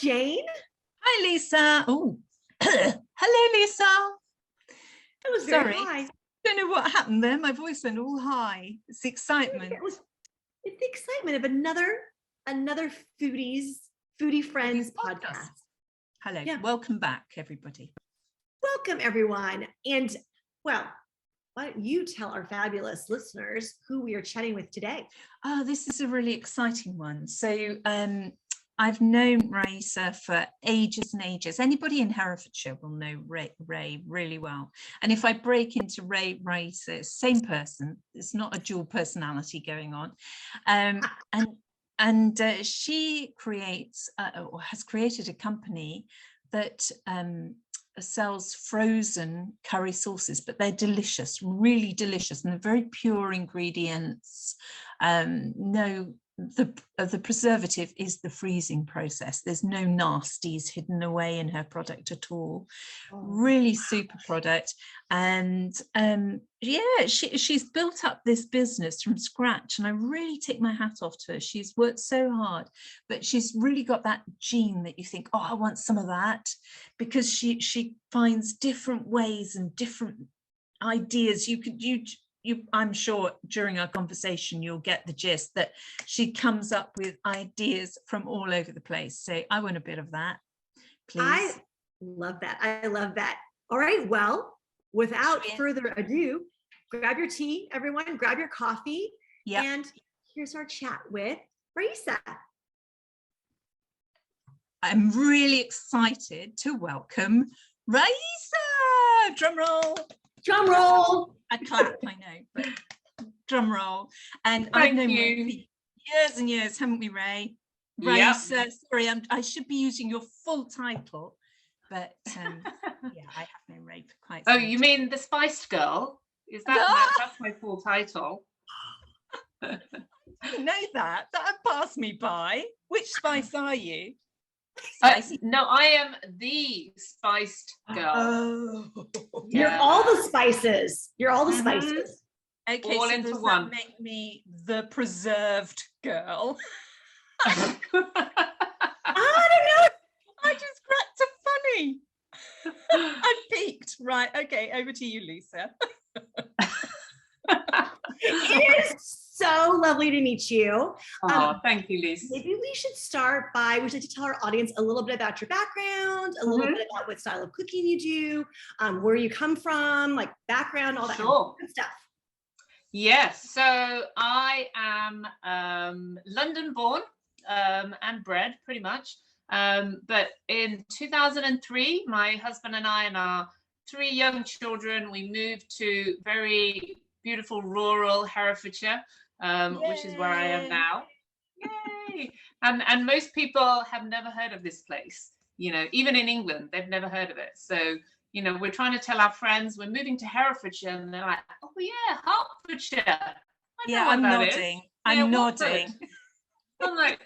Jane. Hi, Lisa. Oh, hello, Lisa. That was very high. Don't know what happened there. My voice went all high. It's the excitement. It's the excitement of another Foodie Friends podcast. Hello. Yeah. Welcome back, everybody. Welcome, everyone. And well, why don't you tell our fabulous listeners who we are chatting with today? Oh, this is a really exciting one. So I've known Rayessa for ages and ages. Anybody in Herefordshire will know Ray really well. And if I break into Rayessa, same person. It's not a dual personality going on. And she creates or has created a company that sells frozen curry sauces, but they're delicious, really delicious, and they're very pure ingredients. The preservative is the freezing process. There's no nasties hidden away in her product at all. Really super product. And yeah, she's built up this business from scratch, and I really take my hat off to her. She's worked so hard, but she's really got that gene that you think, oh, I want some of that, because she finds different ways and different ideas. I'm sure during our conversation you'll get the gist that she comes up with ideas from all over the place. So I want a bit of that, please. I love that. All right, well, without further ado, grab your tea, everyone, grab your coffee, and here's our chat with Rayessa. I'm really excited to welcome Rayessa. Drum roll. Drum roll. I clap, I know, but drum roll. And I've known you for years and years, haven't we, Ray? Rayessa, sorry, I should be using your full title, but yeah, I have known Ray for quite some time. You mean the Spiced Girl? Is that that's my full title? I didn't know that. That passed me by. Which spice are you? No, I am the Spiced Girl. Oh, you're all the spices. You're all the spices. Okay, all so into does one. That make me the preserved girl? I don't know. I just cracked a funny. I peaked. Right. Okay. Over to you, Lisa. It is so lovely to meet you. Thank you, Lisa. Maybe we should start by, we'd like to tell our audience a little bit about your background, a little bit about what style of cooking you do, where you come from, like background, all that kind of stuff. Yes, so I am London born and bred, pretty much. But in 2003, my husband and I and our 3 young children, we moved to very beautiful rural Herefordshire, which is where I am now. Yay! And most people have never heard of this place. You know, even in England, they've never heard of it. So, you know, we're trying to tell our friends we're moving to Herefordshire, and they're like, "Oh yeah, Hertfordshire." I'm nodding. I'm nodding. I'm like,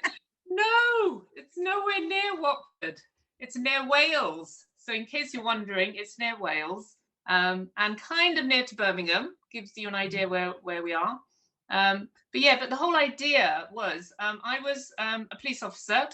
no, it's nowhere near Watford. It's near Wales. So in case you're wondering, it's near Wales, and kind of near to Birmingham. Gives you an idea where we are. But the whole idea was I was a police officer,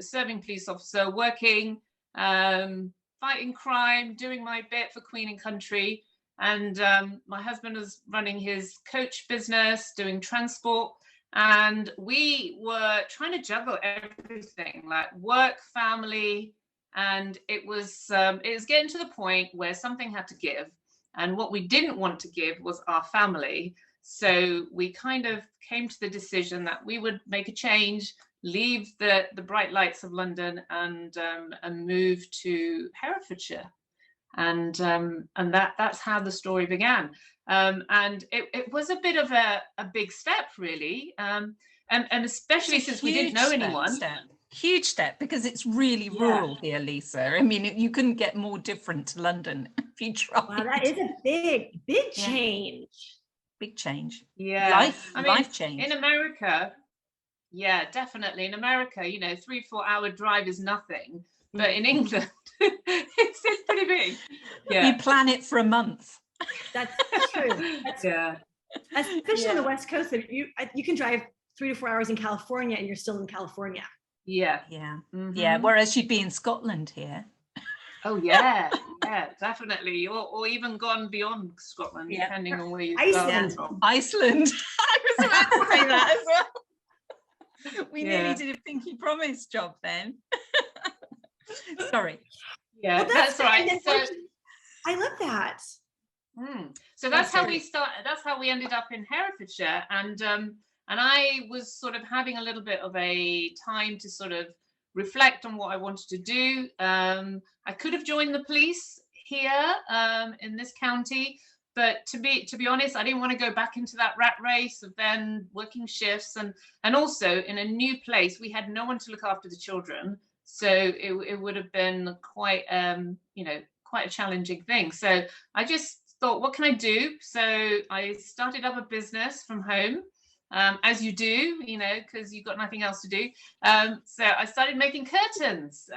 serving police officer, working, fighting crime, doing my bit for Queen and Country. And my husband was running his coach business, doing transport. And we were trying to juggle everything, like work, family. And it was getting to the point where something had to give. And what we didn't want to give was our family. So we kind of came to the decision that we would make a change, leave the bright lights of London, and move to Herefordshire. And that's how the story began. And it was a bit of a big step, really. And especially since we didn't know anyone. Huge step, because it's really rural here, Lisa. I mean, you couldn't get more different to London if you tried. Wow, that is a big change. Big change. Yeah. Life change. In America, yeah, definitely. In America, 3-4 hour drive is nothing. But in England, it's pretty big. Yeah. You plan it for a month. That's true. Especially on the West Coast, you can drive 3 to 4 hours in California and you're still in California. Yeah. Yeah. Mhm. Yeah. Whereas you'd be in Scotland here. Oh yeah, yeah, definitely. Or even gone beyond Scotland, Yeah. depending on where you Iceland. started from. Iceland. I was about to say that as well. We nearly Yeah. did a Pinky Promise job then. Sorry. Yeah, Well, that's right. fine. So, I love that. so that's how we sorry. started. That's how we ended up in Herefordshire, and I was sort of having a little bit of a time to sort of reflect on what I wanted to do. I could have joined the police here in this county, but to be honest, I didn't want to go back into that rat race of then working shifts, and also in a new place, we had no one to look after the children, so it would have been quite quite a challenging thing. So I just thought, what can I do? So I started up a business from home, as you do, because you've got nothing else to do. So I started making curtains.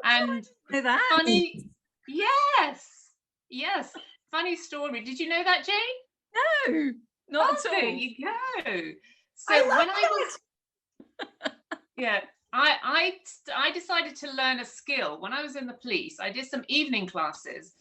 And Know that? funny, yes, funny story. Did you know that, Jane? No, not at all. There you go. So I love when that. I was, yeah, I decided to learn a skill when I was in the police. I did some evening classes.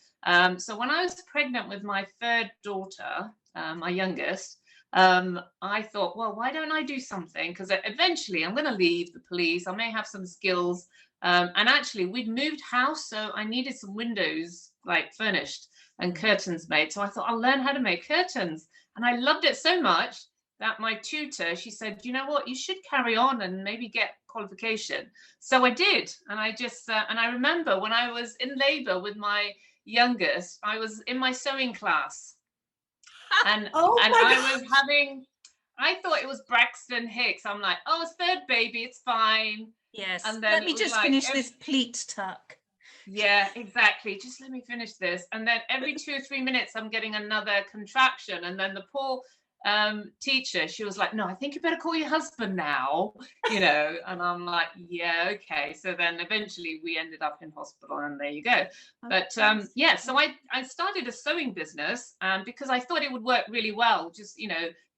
So when I was pregnant with my third daughter, my youngest, I thought, well, why don't I do something? Because eventually I'm going to leave the police. I may have some skills. And actually, we'd moved house, so I needed some windows like furnished and curtains made. So I thought I'll learn how to make curtains. And I loved it so much that my tutor, she said, you know what, you should carry on and maybe get qualification. So I did. And I just, and I remember when I was in labor with my youngest, I was in my sewing class. And, I thought it was Braxton Hicks. I'm like, oh, it's third baby, it's fine. Yes. And then let me just finish this pleat tuck. Yeah, exactly. Just let me finish this. And then every 2 or 3 minutes, I'm getting another contraction. And then the poor teacher, she was like, no, I think you better call your husband now, and I'm like, yeah, okay. So then eventually we ended up in hospital, and there you go. But yeah, so I started a sewing business because I thought it would work really well. Just,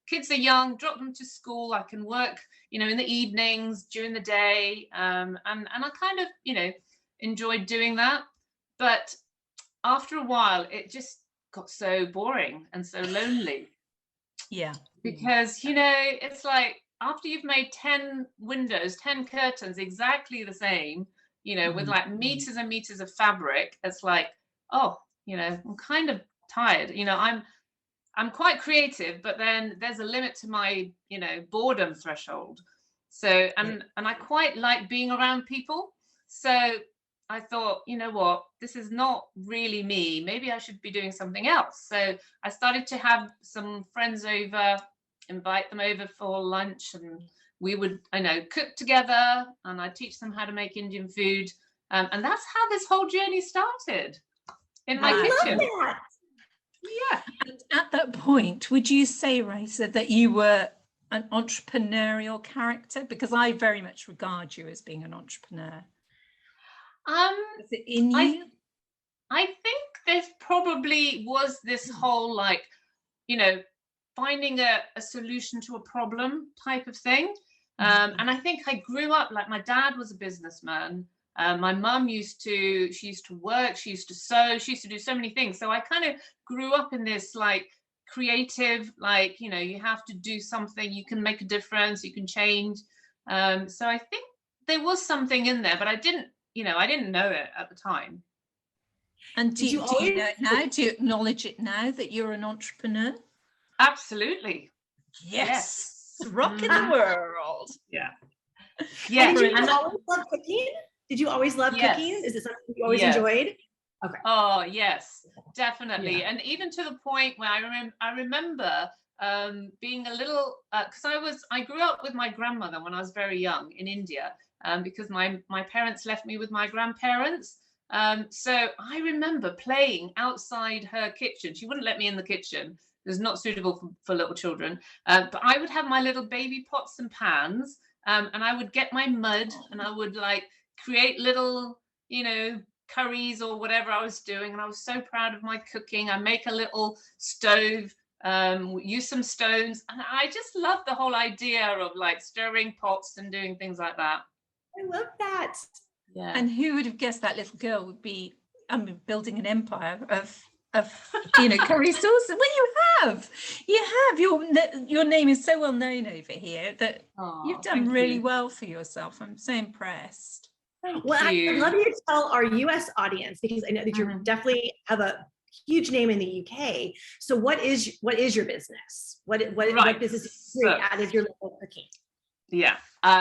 kids are young, drop them to school. I can work, in the evenings, during the day. And I kind of, enjoyed doing that. But after a while, it just got so boring and so lonely. Yeah. Because, it's like after you've made 10 windows, 10 curtains, exactly the same, with like meters and meters of fabric, it's like, oh, I'm kind of tired. I'm quite creative, but then there's a limit to my, boredom threshold. So, and I quite like being around people. So I thought, you know what, this is not really me. Maybe I should be doing something else. So I started to have some friends over, invite them over for lunch, and we would, cook together, and I'd teach them how to make Indian food. And that's how this whole journey started, in my kitchen. Love that. Yeah. And at that point, would you say, Rayessa, that you were an entrepreneurial character? Because I very much regard you as being an entrepreneur. Is it in you? I think there probably was this whole finding a solution to a problem type of thing. And I think I grew up, like, my dad was a businessman. My mum used to work, she used to sew, she used to do so many things. So I kind of grew up in this creative, you have to do something, you can make a difference, you can change. So I think there was something in there, but I didn't know it at the time. And do you know it now? Do you acknowledge it now that you're an entrepreneur? Absolutely. Yes. Rocking the world. Yeah. Yeah. Did you always love cooking? Did you always love cooking? Is it something you always enjoyed? Okay. Oh, yes, definitely. Yeah. And even to the point where I remember being a little, because I grew up with my grandmother when I was very young in India, because my parents left me with my grandparents. So I remember playing outside her kitchen. She wouldn't let me in the kitchen. It was not suitable for little children. But I would have my little baby pots and pans, and I would get my mud, and I would create little, curries or whatever I was doing. And I was so proud of my cooking. I make a little stove, use some stones. And I just loved the whole idea of stirring pots and doing things like that. I love that. Yeah. And who would have guessed that little girl would be, building an empire of curry sauce? Well, you have. Your name is so well known over here that you've done really well for yourself. I'm so impressed. Well, I'd love you to tell our US audience, because I know that you definitely have a huge name in the UK. So what is your business? What business do you added your local cooking? Yeah.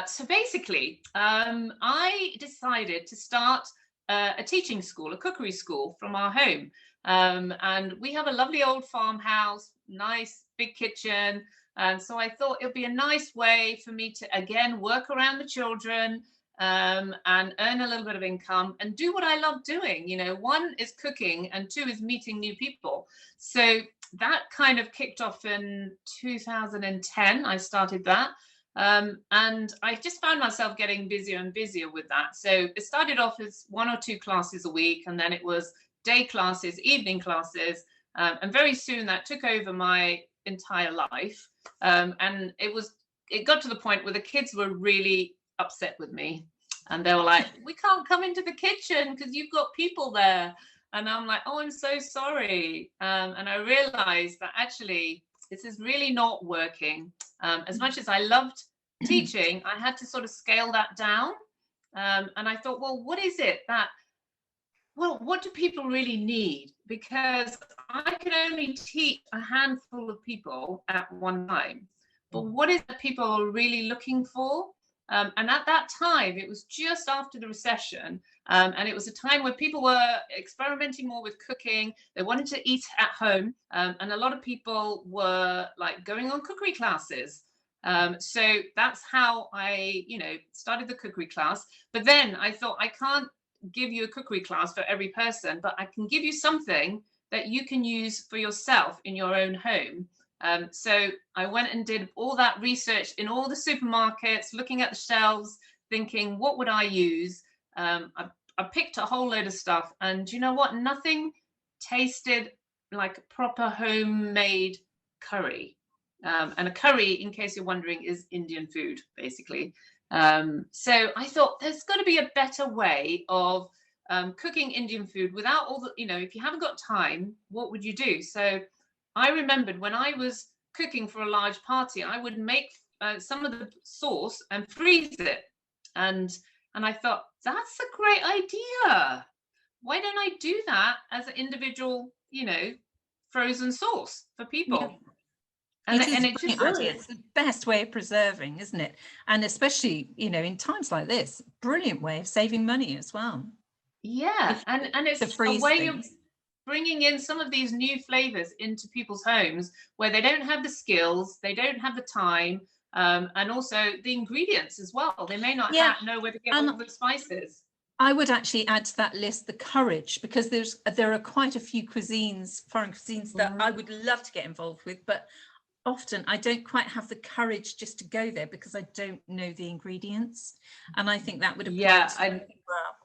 So basically, I decided to start a teaching school, a cookery school from our home. And we have a lovely old farmhouse, nice big kitchen. And so I thought it would be a nice way for me to, again, work around the children, and earn a little bit of income and do what I love doing. One is cooking and two is meeting new people. So that kind of kicked off in 2010. I started that. And I just found myself getting busier and busier with that. So it started off as 1 or 2 classes a week, and then it was day classes, evening classes. And very soon that took over my entire life. And it got to the point where the kids were really upset with me. And they were like, we can't come into the kitchen because you've got people there. And I'm like, oh, I'm so sorry. And I realized that actually this is really not working. As much as I loved teaching, I had to sort of scale that down. And I thought, well, what is it what do people really need? Because I can only teach a handful of people at one time. But what is it people are really looking for? And at that time, it was just after the recession. And it was a time where people were experimenting more with cooking. They wanted to eat at home. And a lot of people were like going on cookery classes. So that's how I, started the cookery class. But then I thought, I can't give you a cookery class for every person, but I can give you something that you can use for yourself in your own home. So I went and did all that research in all the supermarkets, looking at the shelves, thinking, what would I use? I picked a whole load of stuff, and you know what? Nothing tasted like a proper homemade curry. And a curry, in case you're wondering, is Indian food, basically. So I thought there's got to be a better way of cooking Indian food without all the, if you haven't got time, what would you do? So I remembered when I was cooking for a large party, I would make some of the sauce and freeze it. And I thought, that's a great idea. Why don't I do that as an individual, frozen sauce for people? Yeah. And it's the best way of preserving, isn't it? And especially, in times like this, brilliant way of saving money as well. Yeah, and it's a way of bringing in some of these new flavors into people's homes where they don't have the skills, they don't have the time, and also the ingredients as well. They may not know where to get all the spices. I would actually add to that list the courage, because there are quite a few foreign cuisines that I would love to get involved with, but often I don't quite have the courage just to go there because I don't know the ingredients. And I think that would apply to me as well.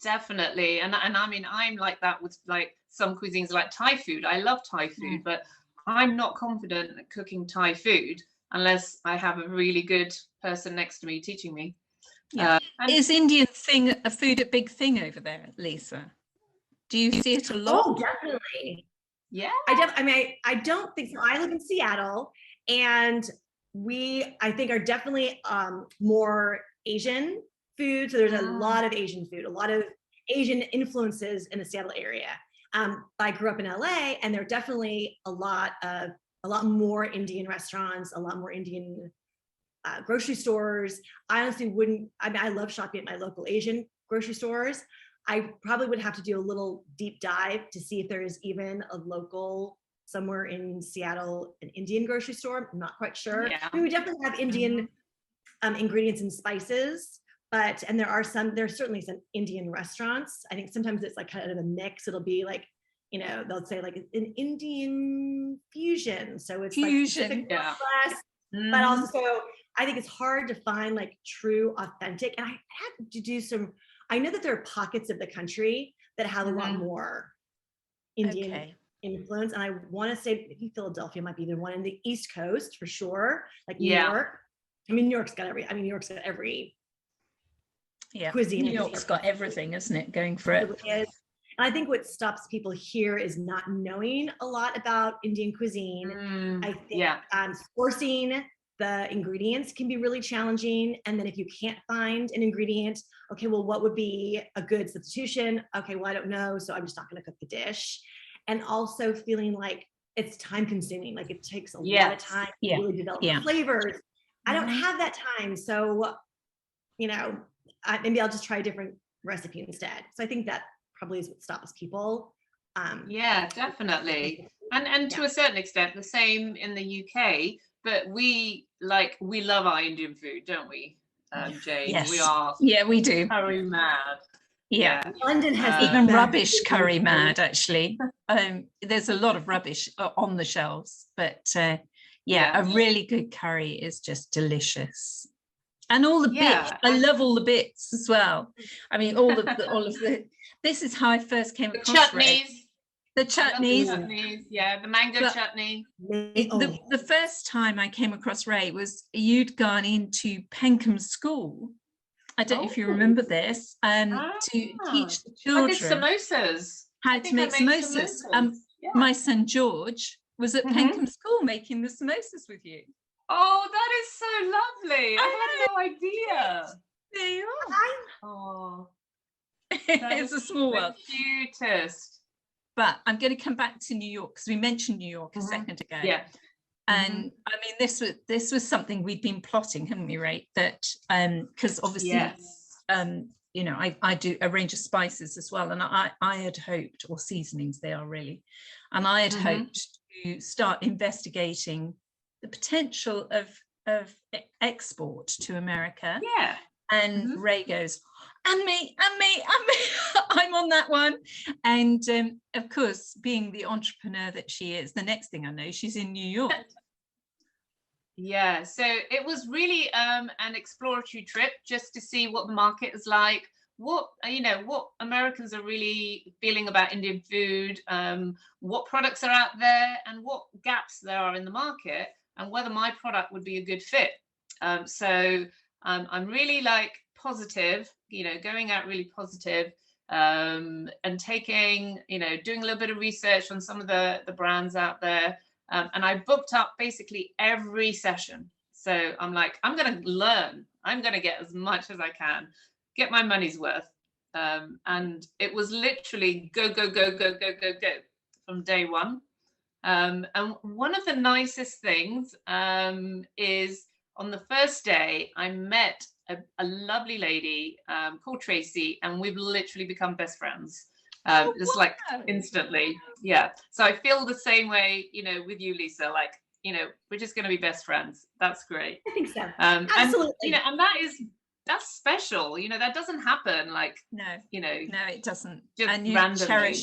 Definitely. And I mean, I'm like that with like some cuisines like Thai food. I love Thai food, but I'm not confident at cooking Thai food unless I have a really good person next to me teaching me. Yeah. Is Indian food a big thing over there, Lisa? Do you see it a lot? Oh, definitely. Yeah. I don't think so. I live in Seattle, and I think are definitely more Asian food. So there's a lot of Asian food, a lot of Asian influences in the Seattle area. I grew up in LA, and there are definitely a lot more Indian restaurants, a lot more Indian grocery stores. I honestly I love shopping at my local Asian grocery stores. I probably would have to do a little deep dive to see if there is even a local somewhere in Seattle, an Indian grocery store. I'm not quite sure. Yeah. We definitely have Indian ingredients and spices, and there's certainly some Indian restaurants. I think sometimes it's like kind of a mix. It'll be like, they'll say like an Indian fusion. So it's fusion, like but also I think it's hard to find like true authentic. And I had to do I know that there are pockets of the country that have a lot more Indian influence. And I want to say maybe Philadelphia might be the one in the East Coast for sure. Like New York. I mean, New York's got every Yeah, cuisine. New York's got everything, isn't it, going for it? And I think what stops people here is not knowing a lot about Indian cuisine. I think sourcing the ingredients can be really challenging. And then if you can't find an ingredient, okay, well, what would be a good substitution? Okay, well, I don't know, so I'm just not going to cook the dish. And also feeling like it's time consuming, like it takes a lot of time to really develop the flavors. I don't have that time. So, you know, maybe I'll just try a different recipe instead. So I think that probably is what stops people. Yeah, definitely. And to a certain extent, the same in the UK, but we love our Indian food, don't we, Jane? Yes. We are. Yeah, we do. Curry mad. Yeah. London has even rubbish curry mad, actually. There's a lot of rubbish on the shelves, but a really good curry is just delicious. And all the bits, I love all the bits as well. I mean, all of the. This is how I first came across chutneys. The chutneys. The mango chutney. The first time I came across Ray was you'd gone into Penkham School. I don't know if you remember this, to teach the children how to make samosas. My son George was at Penkham School making the samosas with you. Oh, that is so lovely. I had no idea. There you are. Oh, it's a small world. Cutest. But I'm going to come back to New York because we mentioned New York a second ago. Yeah. And I mean, this was something we'd been plotting, hadn't we, Ray? That because obviously, you know, I do a range of spices as well, and I had hoped, or seasonings they are really, and I had hoped to start investigating the potential of export to America. Yeah. And Ray goes, and me, I'm on that one. And of course, being the entrepreneur that she is, the next thing I know, she's in New York. Yeah, so it was really an exploratory trip just to see what the market is like, what Americans are really feeling about Indian food, what products are out there, and what gaps there are in the market, and whether my product would be a good fit. So I'm really positive, going out really positive, and taking, doing a little bit of research on some of the brands out there. And I booked up basically every session. So I'm like, I'm going to learn. I'm going to get as much as I can, get my money's worth. And it was literally go, go, go, go, go, go, go from day one. And one of the nicest things is on the first day, I met a lovely lady called Tracy, and we've literally become best friends. Just instantly. Yeah. So I feel the same way, with you, Lisa, we're just going to be best friends. That's great. I think so. Absolutely. And that's special. That doesn't happen. No, it doesn't. Just and you randomly.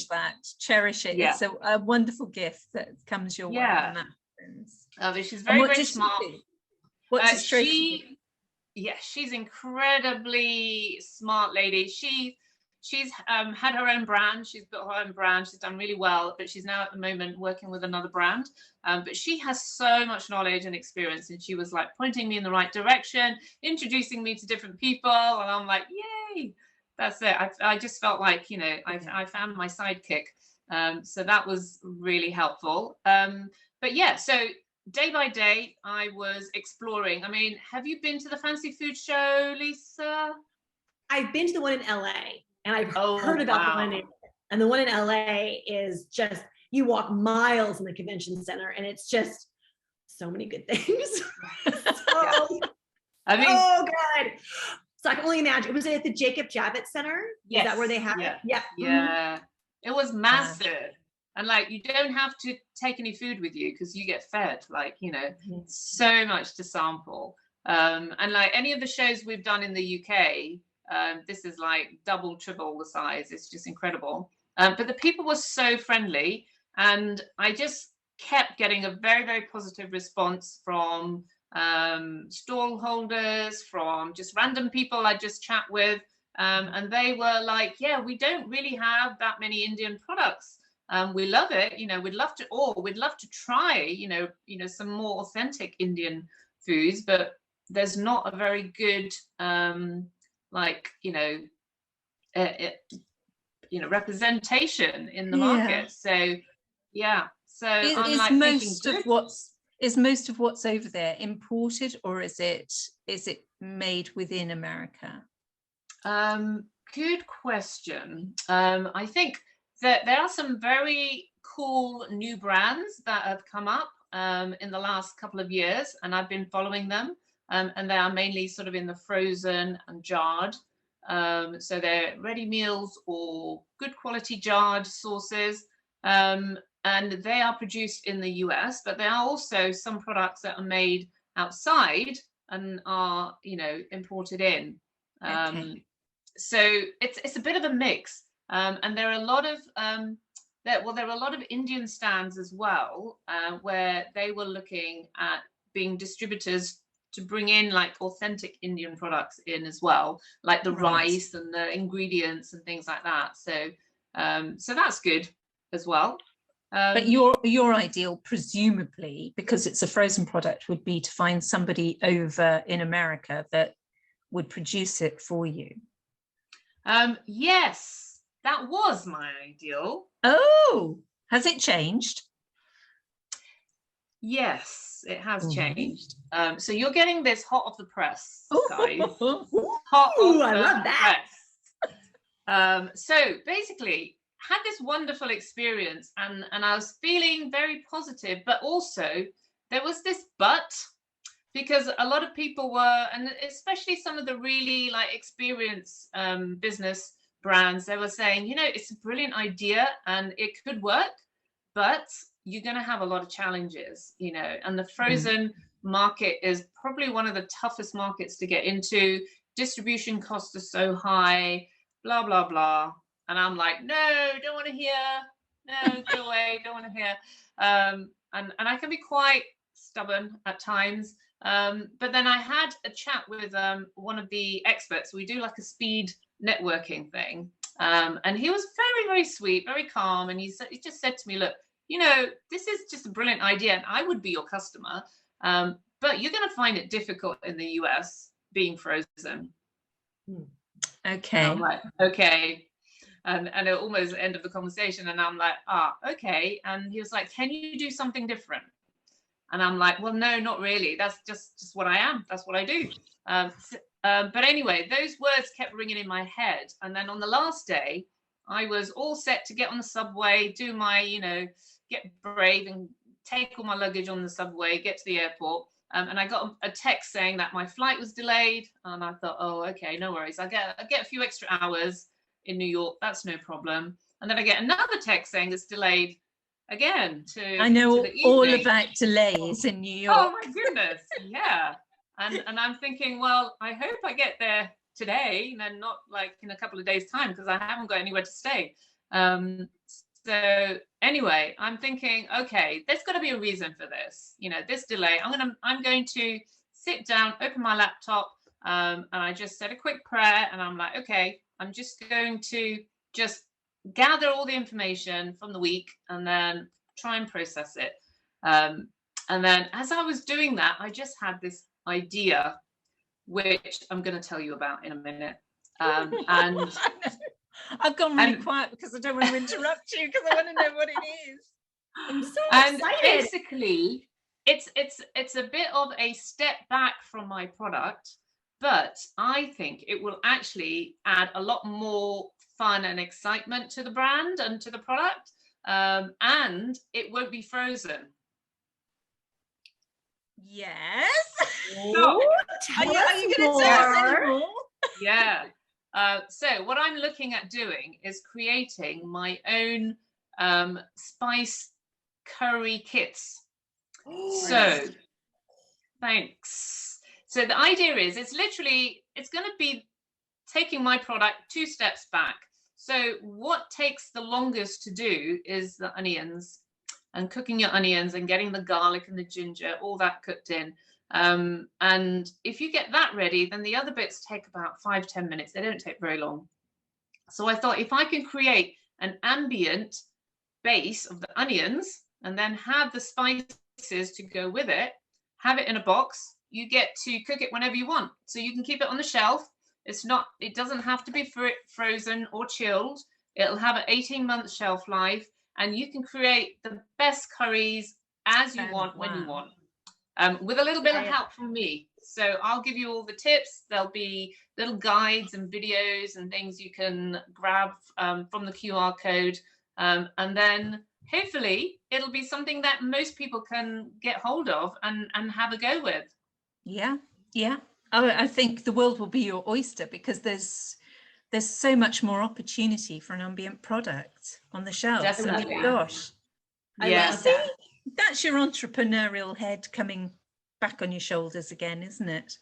Cherish it. Yeah. It's a wonderful gift that comes your way. And that happens. But she's very, very smart. What does Tracy do? Yeah, she's incredibly smart lady. She's had her own brand. She's built her own brand. She's done really well, but she's now at the moment working with another brand. But she has so much knowledge and experience, and she was pointing me in the right direction, introducing me to different people, and I'm like, yay! That's it. I just felt like, I found my sidekick. So that was really helpful. But yeah, so day by day, I was exploring. I mean, have you been to the Fancy Food Show, Lisa? I've been to the one in LA. And I've heard about the one and the one in LA is just, you walk miles in the convention center and it's just so many good things. I mean, oh God. So I can only imagine. Was it at the Jacob Javits Center? Yes. Is that where they have it? Yeah. Yeah. It was massive. And you don't have to take any food with you because you get fed, so much to sample. And any of the shows we've done in the UK, this is double, triple the size. It's just incredible. But the people were so friendly, and I just kept getting a very, very positive response from stall holders, from just random people I just chat with. And they were like, yeah, we don't really have that many Indian products. We love it. We'd love to try, some more authentic Indian foods, but there's not a very good like, representation in the Yeah. market. So yeah, so I'm Is like most thinking, of what's over there imported, or is it made within America? Good question. I think that there are some very cool new brands that have come up in the last couple of years, and I've been following them. And they are mainly sort of in the frozen and jarred. So they're ready meals or good quality jarred sauces. And they are produced in the US, but there are also some products that are made outside and are, imported in. Okay. So it's a bit of a mix. And there are a lot of there are a lot of Indian stands as well, where they were looking at being distributors to bring in like authentic Indian products in as well, like the rice and the ingredients and things like that. So so that's good as well. But your ideal, presumably, because it's a frozen product, would be to find somebody over in America that would produce it for you. Yes, that was my ideal. Oh, has it changed? Yes, it has changed. So you're getting this hot off the press, guys. Hot off I love that. Press. So basically, had this wonderful experience, and I was feeling very positive, but also there was this but, because a lot of people were, and especially some of the really like experienced business brands, they were saying, it's a brilliant idea and it could work, but you're going to have a lot of challenges, and the frozen market is probably one of the toughest markets to get into. Distribution costs are so high, blah, blah, blah. And I'm like, no, don't want to hear. No, go away, don't want to hear. And I can be quite stubborn at times. But then I had a chat with one of the experts. We do like a speed networking thing. And he was very, very sweet, very calm. And he just said to me, look, this is just a brilliant idea and I would be your customer. But you're going to find it difficult in the US being frozen. Okay. And I'm like, okay. And at almost the end of the conversation, and I'm like, okay. And he was like, can you do something different? And I'm like, well, no, not really. That's just what I am. That's what I do. But anyway, those words kept ringing in my head. And then on the last day, I was all set to get on the subway, do my, get brave and take all my luggage on the subway, get to the airport. And I got a text saying that my flight was delayed. And I thought, oh, okay, no worries. I get a few extra hours in New York. That's no problem. And then I get another text saying it's delayed again. I know all about delays in New York. Oh my goodness, yeah. And I'm thinking, well, I hope I get there today and not like in a couple of days' time, because I haven't got anywhere to stay. So anyway, I'm thinking, okay, there's got to be a reason for this. This delay. I'm going to sit down, open my laptop, and I just said a quick prayer, and I'm like, okay, I'm just going to just gather all the information from the week and then try and process it. And then as I was doing that, I just had this idea, which I'm going to tell you about in a minute. And I've gone really quiet because I don't want to interrupt you, because I want to know what it is. I'm so excited. Basically, it's a bit of a step back from my product, but I think it will actually add a lot more fun and excitement to the brand and to the product, and it won't be frozen. Yes. No. Are you going to tell us anymore? Yeah. So what I'm looking at doing is creating my own spice curry kits. So thanks. So the idea is it's going to be taking my product 2 steps back. So what takes the longest to do is the onions, and cooking your onions and getting the garlic and the ginger, all that cooked in. And if you get that ready, then the other bits take about 5-10 minutes. They don't take very long. So I thought, if I can create an ambient base of the onions and then have the spices to go with it, have it in a box, you get to cook it whenever you want. So you can keep it on the shelf. It doesn't have to be frozen or chilled. It'll have an 18-month shelf life, and you can create the best curries as you want when you want, with a little bit of help from me. So I'll give you all the tips. There'll be little guides and videos and things you can grab from the QR code, and then hopefully it'll be something that most people can get hold of and have a go with. Yeah. I think the world will be your oyster, because there's so much more opportunity for an ambient product on the shelves. Definitely. I mean, gosh, I love that. that's your entrepreneurial head coming back on your shoulders again, isn't it?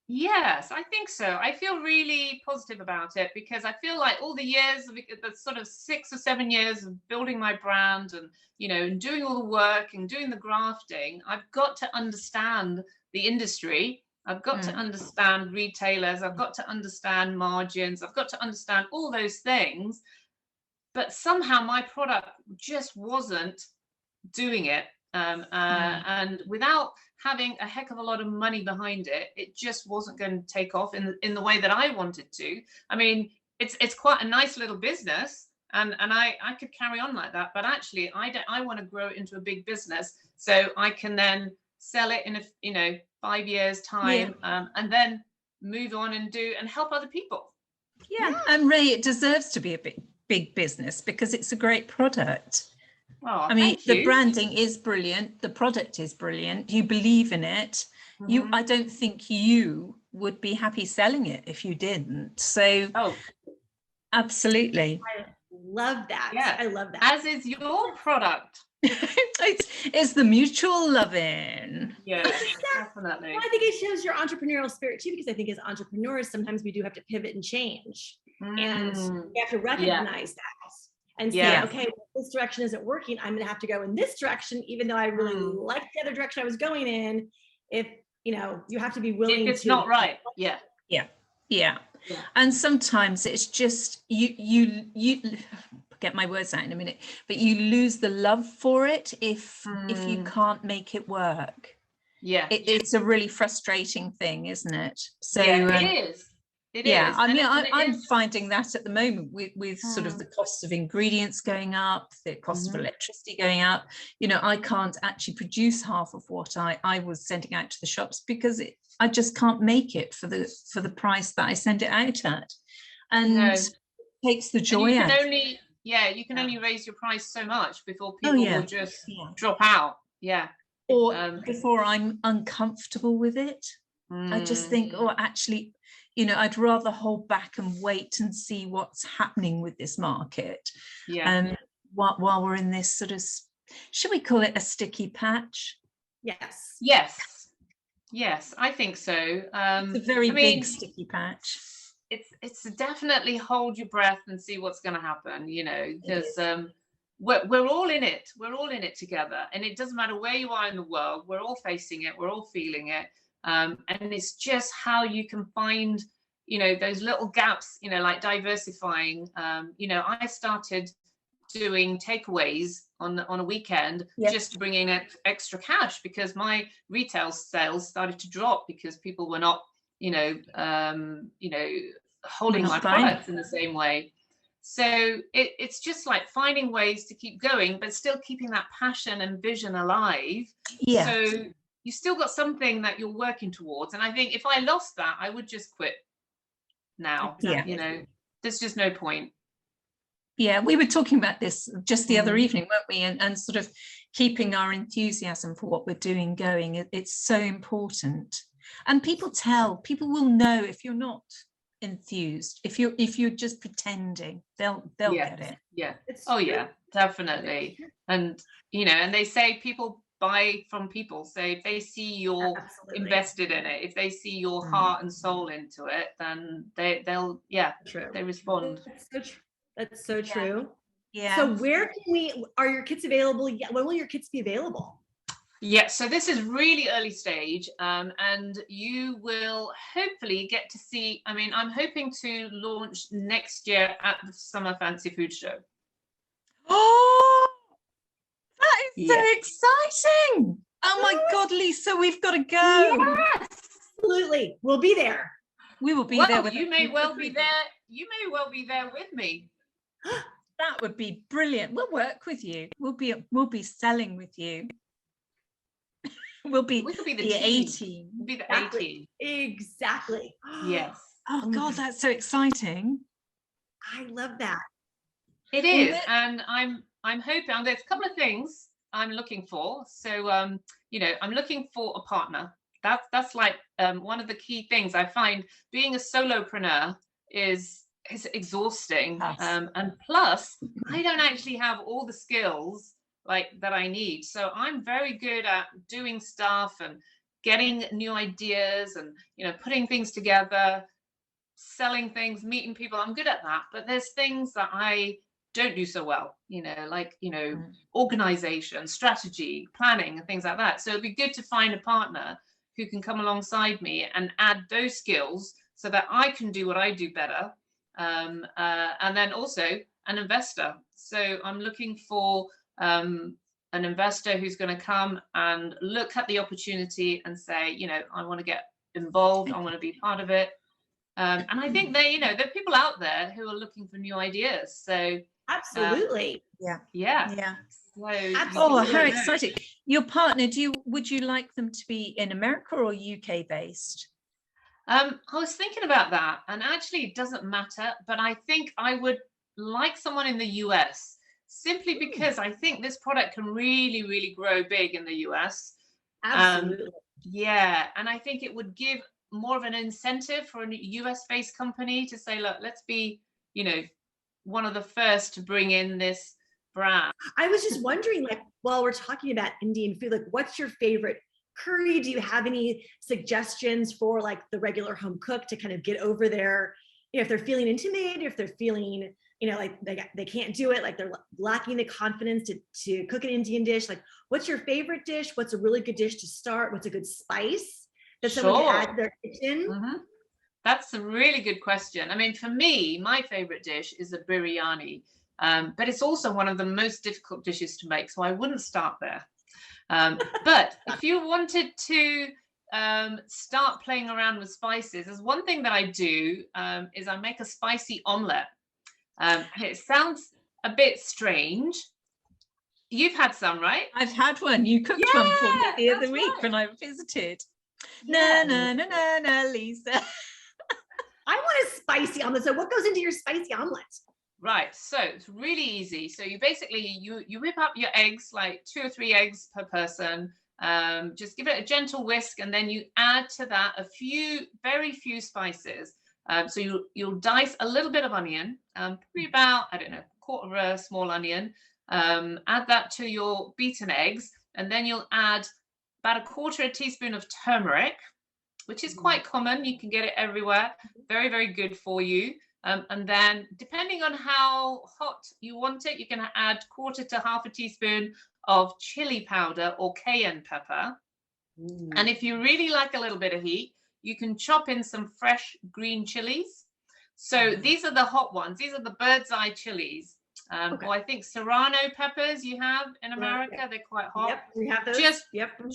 Yes, I think so. I feel really positive about it, because I feel like all the years, the sort of 6 or 7 years of building my brand and, and doing all the work and doing the grafting, I've got to understand the industry. I've got to understand retailers. I've got to understand margins. I've got to understand all those things. But somehow my product just wasn't doing it. And without having a heck of a lot of money behind it, it just wasn't going to take off in the way that I wanted to. I mean, it's quite a nice little business, and I could carry on like that, but actually I want to grow it into a big business, so I can then sell it in 5 years time, and then move on and help other people. And Ray, it deserves to be a big business, because it's a great product. Oh, I mean, the branding is brilliant. The product is brilliant. You believe in it. I don't think you would be happy selling it if you didn't. So, absolutely. I love that. Yeah. I love that. As is your product. it's the mutual loving. Yeah, definitely. Well, I think it shows your entrepreneurial spirit too, because I think as entrepreneurs, sometimes we do have to pivot and change, and we have to recognize that. And say, okay, well, this direction isn't working. I'm going to have to go in this direction, even though I really like the other direction I was going in. If you have to be willing. If it's not right. Yeah. And sometimes it's just you get my words out in a minute, but you lose the love for it if you can't make it work. It's a really frustrating thing, isn't it? So it is. It is. I mean, I'm finding that at the moment with sort of the cost of ingredients going up, the cost of electricity going up. I can't actually produce half of what I was sending out to the shops, because I just can't make it for the price that I send it out at, and it takes the joy out. You can only raise your price so much before people will just drop out. Or before I'm uncomfortable with it. I just think, actually, I'd rather hold back and wait and see what's happening with this market. While we're in this sort of, should we call it a sticky patch? Yes, I think so. It's a very big sticky patch. It's definitely hold your breath and see what's going to happen, because we're all in it. We're all in it together, and it doesn't matter where you are in the world. We're all facing it. We're all feeling it. And it's just how you can find, those little gaps, like diversifying. I started doing takeaways on a weekend, just to bring in extra cash, because my retail sales started to drop because people were not, holding my products in the same way. So it's just like finding ways to keep going, but still keeping that passion and vision alive. So you still got something that you're working towards. And I think if I lost that, I would just quit now. There's just no point. We were talking about this just the other evening, weren't we? And sort of keeping our enthusiasm for what we're doing going. It's so important. And people will know if you're not enthused. If you're just pretending, they'll get it. Definitely. And and they say people buy from people. So if they see you're invested in it, if they see your heart and soul into it, then they'll they respond. That's so true. Yeah. So are your kits available? When will your kits be available? So this is really early stage, and you will hopefully get to see, I'm hoping to launch next year at the Summer Fancy Food Show. Oh, that is so exciting. Oh my God, Lisa, we've got to go. Yes, absolutely. We'll be there. We will be Well, there with you may well be there. You may well be there with me. That would be brilliant. We'll work with you. We'll be selling with you. We could be the A team. team. We'll be the Exactly. A team. Exactly. Yes. Oh God, that's so exciting. I love that. It Well, is, and I'm hoping there's a couple of things I'm looking for. So you know, I'm looking for a partner. That's like one of the key things I find. Being a solopreneur is exhausting, Yes. and plus I don't actually have all the skills like that I need. So I'm very good at doing stuff and getting new ideas and, you know, putting things together, selling things, meeting people. I'm good at that, but there's things that I don't do so well, you know, like, you know, organization, strategy, planning, and things like that. So it'd be good to find a partner who can come alongside me and add those skills so that I can do what I do better. And then also an investor. So I'm looking for an investor who's going to come and look at the opportunity and say, you know, I want to get involved, I want to be part of it. And I think there, you know, there are people out there who are looking for new ideas. So Absolutely. yeah. So, oh, how exciting. Your partner, would you like them to be in America or UK based? I was thinking about that, and actually it doesn't matter, but I think I would like someone in the US, simply because I think this product can really, really grow big in the US. Absolutely. Yeah, and I think it would give more of an incentive for a US based company to say, look, let's be, you know, one of the first to bring in this brand. I was just wondering, like, while we're talking about Indian food, like, what's your favorite curry? Do you have any suggestions for like the regular home cook to kind of get over their, you know, if they're feeling intimidated, if they're feeling, you know, like they can't do it, like they're lacking the confidence to cook an Indian dish? Like, what's your favorite dish? What's a really good dish to start? What's a good spice that someone can add to their kitchen? Mm-hmm. That's a really good question. I mean, for me, my favorite dish is a biryani, but it's also one of the most difficult dishes to make, so I wouldn't start there. But if you wanted to start playing around with spices, there's one thing that I do, is I make a spicy omelette. It sounds a bit strange. You've had some, right? I've had one. You cooked one for me the other week when I visited. Yeah. Na, Lisa. I want a spicy omelet. So what goes into your spicy omelet? Right, so it's really easy. So you basically, you whip up your eggs, like 2 or 3 eggs per person. Just give it a gentle whisk, and then you add to that very few spices. So you'll dice a little bit of onion, probably about, I don't know, 1/4 of a small onion. Add that to your beaten eggs, and then you'll add about 1/4 teaspoon of turmeric, which is quite common. You can get it everywhere. Very, very good for you. And then, depending on how hot you want it, you can add 1/4 to 1/2 teaspoon of chili powder or cayenne pepper. And if you really like a little bit of heat, you can chop in some fresh green chilies. So these are the hot ones. These are the bird's eye chilies. Or I think serrano peppers you have in America. They're quite hot. Yep, we have those. Just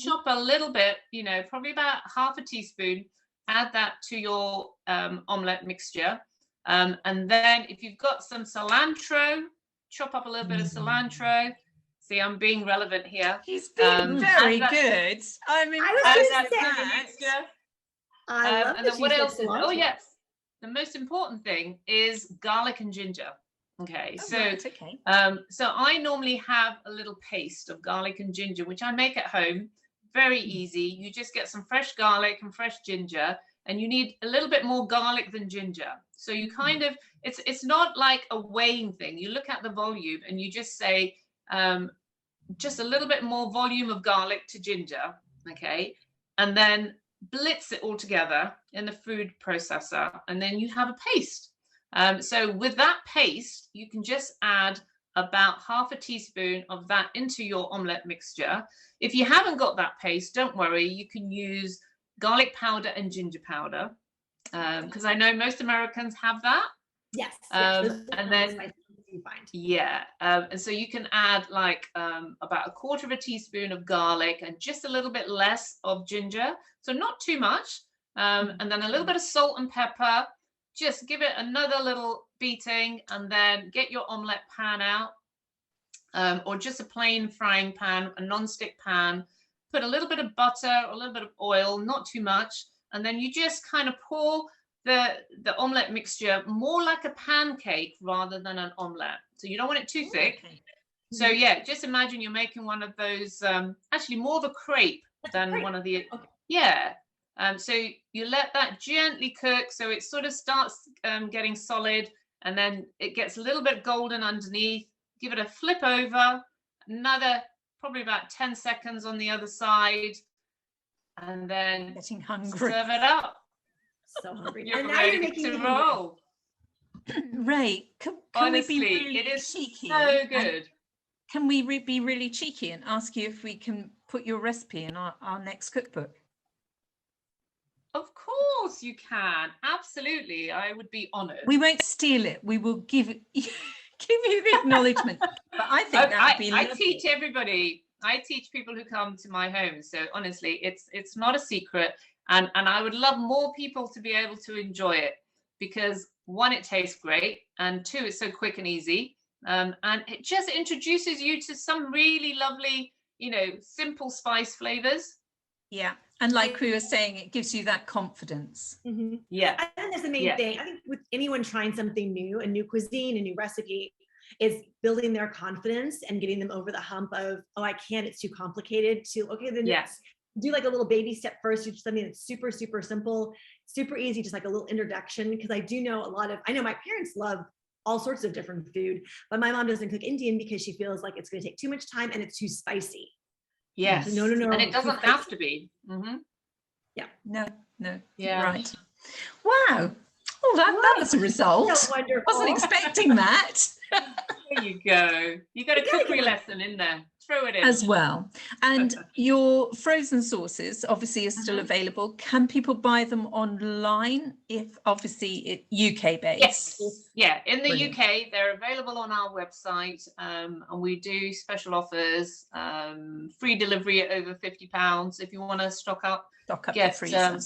chop a little bit, you know, probably about 1/2 teaspoon. Add that to your omelette mixture. And then if you've got some cilantro, chop up a little bit of cilantro. See, I'm being relevant here. He's being very good. I mean, I was going to say, I love and then what else is? cilantro. Oh yes, the most important thing is garlic and ginger. Okay, so I normally have a little paste of garlic and ginger, which I make at home. Very easy. You just get some fresh garlic and fresh ginger, and you need a little bit more garlic than ginger. So you kind of, it's not like a weighing thing. You look at the volume and you just say, just a little bit more volume of garlic to ginger, okay? And then blitz it all together in the food processor, and then you have a paste. So with that paste, you can just add about 1/2 teaspoon of that into your omelette mixture. If you haven't got that paste, don't worry, you can use garlic powder and ginger powder, because I know most Americans have that. Yes. And then and so you can add like about 1/4 teaspoon of garlic and just a little bit less of ginger, so not too much. and then a little bit of salt and pepper. Just give it another little beating, and then get your omelette pan out, or just a plain frying pan, a non-stick pan. Put a little bit of butter, a little bit of oil, not too much, and then you just kind of pour the omelette mixture more like a pancake rather than an omelette. So you don't want it too thick. Okay. So yeah, just imagine you're making one of those, actually more of a crepe than one of the, yeah. So you let that gently cook, so it sort of starts getting solid, and then it gets a little bit golden underneath. Give it a flip over, another probably about 10 seconds on the other side, and then Getting hungry. serve it up. So hungry. You're And now you're ready making to me roll. Ray, can Honestly, we be really it is cheeky? so good. Can we be really cheeky and ask you if we can put your recipe in our next cookbook? Of course you can. Absolutely. I would be honoured. We won't steal it. We will give it, give you the acknowledgement. But I think that would be I lovely. teach everybody. I teach people who come to my home. So honestly, it's not a secret. And I would love more people to be able to enjoy it, because one, it tastes great, and two, it's so quick and easy. And it just introduces you to some really lovely, simple spice flavors. Yeah. And like we were saying, it gives you that confidence. Mhm. Yeah. I think that's the main thing. I think with anyone trying something new, a new cuisine, a new recipe, is building their confidence and getting them over the hump of, oh, I can't, it's too complicated, to, okay, then Yes. do like a little baby step first, do something that's super, super simple, super easy, just like a little introduction. Because I know my parents love all sorts of different food, but my mom doesn't cook Indian because she feels like it's going to take too much time and it's too spicy. Yes. No. And it doesn't have to be. Mm-hmm. Yeah. No. Yeah. Right. Wow. Oh, that was a result. So wonderful. Wasn't expecting that. There you go. You got a cookery lesson in there. Throw it in. As well. And your frozen sauces obviously are still available. Can people buy them online, if obviously UK based? Yes. Yeah. In the Brilliant. UK, they're available on our website, and we do special offers, free delivery at over £50 if you want to stock up the freezer.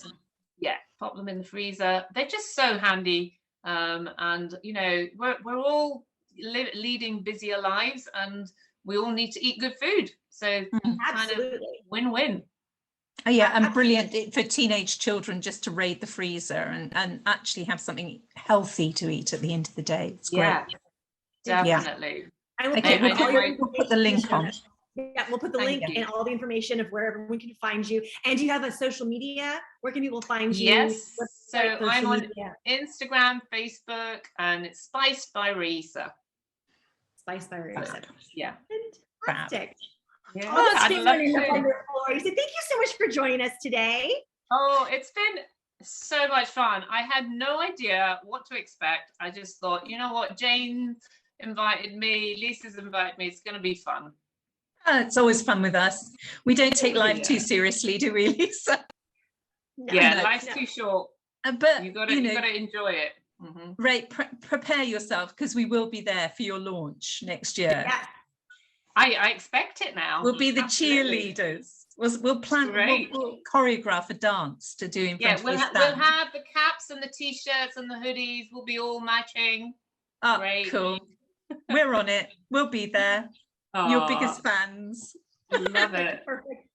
Pop them in the freezer. They're just so handy, and we're all leading busier lives, and we all need to eat good food, so kind of win-win. Oh, yeah, and brilliant for teenage children just to raid the freezer and actually have something healthy to eat at the end of the day. It's great. Yeah, definitely. Okay, we'll put the link on. Yeah, we'll put the link and all the information of where everyone can find you. And do you have a social media? Where can people find you? Yes, so I'm on Instagram, Facebook, and it's Spiced by Rayessa. Spiced by Rayessa. Yeah. Fantastic. Yeah. Oh, that's been wonderful. Thank you so much for joining us today. Oh, it's been so much fun. I had no idea what to expect. I just thought, you know what, Jane invited me, Lisa's invited me, it's going to be fun. It's always fun with us. We don't take life too seriously, do we, Lisa? Life's too short. But you got to enjoy it. Mm-hmm. Ray, prepare yourself, because we will be there for your launch next year. Yeah. I expect it now. We'll be the cheerleaders. We'll plan. We'll choreograph a dance to do in front of we'll stand. We'll have the caps and the t-shirts and the hoodies. We'll be all matching. Oh, great. Cool. We're on it. We'll be there. Your biggest fans. Love it. Perfect.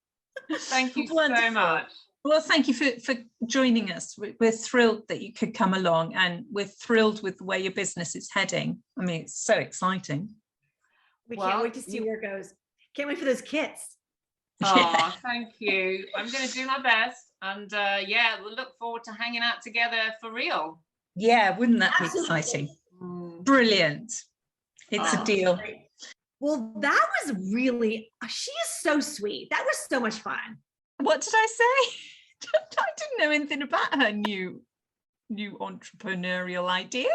Thank you so much. Well, thank you for joining us. We're thrilled that you could come along, and we're thrilled with where your business is heading. I mean, it's so exciting. We can't wait to see where it goes. Can't wait for those kits. Oh, thank you. I'm going to do my best. And we'll look forward to hanging out together for real. Yeah, wouldn't that be exciting? Brilliant. It's a deal. Well, that was really, she is so sweet. That was so much fun. What did I say? I didn't know anything about her new entrepreneurial idea.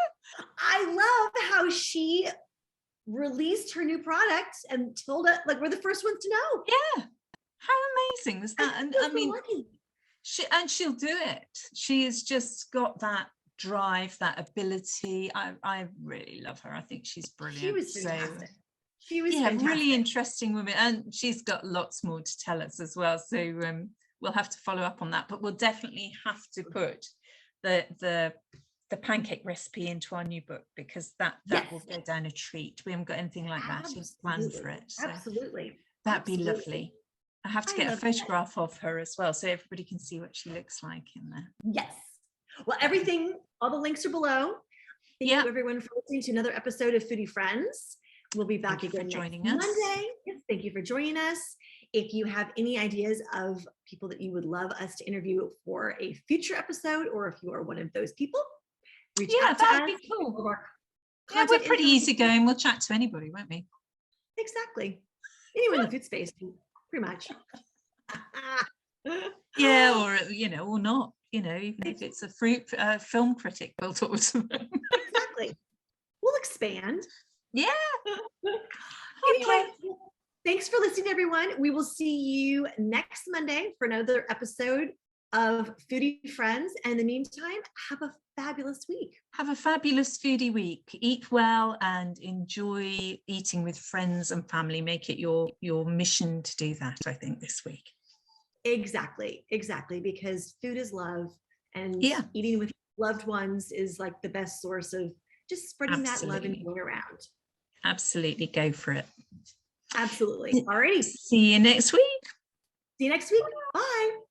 I love how she released her new product and told us, like, we're the first ones to know. Yeah. How amazing was that? And I mean, she'll do it. She has just got that drive, that ability. I really love her. I think she's brilliant. She was fantastic. She was fantastic. Really interesting woman, and she's got lots more to tell us as well. So we'll have to follow up on that, but we'll definitely have to put the pancake recipe into our new book, because that will go down a treat. We haven't got anything like that in plan for it. So Absolutely. that'd be lovely. I have to get a photograph of her as well, so everybody can see what she looks like in there. Yes. Well, all the links are below. Thank you everyone for listening to another episode of Foodie Friends. We'll be back again next Monday. Yes, thank you for joining us. If you have any ideas of people that you would love us to interview for a future episode, or if you are one of those people, reach out to us. That'd be cool. Yeah, we're pretty easygoing. We'll chat to anybody, won't we? Exactly. Anyone in the food space, pretty much. Yeah, or or not. Even if it's a film critic, we'll talk to them. Exactly. We'll expand. Yeah. Anyway, thanks for listening, everyone. We will see you next Monday for another episode of Foodie Friends. And in the meantime, have a fabulous week. Have a fabulous foodie week. Eat well and enjoy eating with friends and family. Make it your mission to do that, I think, this week. Exactly, because food is love, and eating with loved ones is like the best source of just spreading that love and joy around. Absolutely, go for it. Absolutely. Alrighty. See you next week. Bye.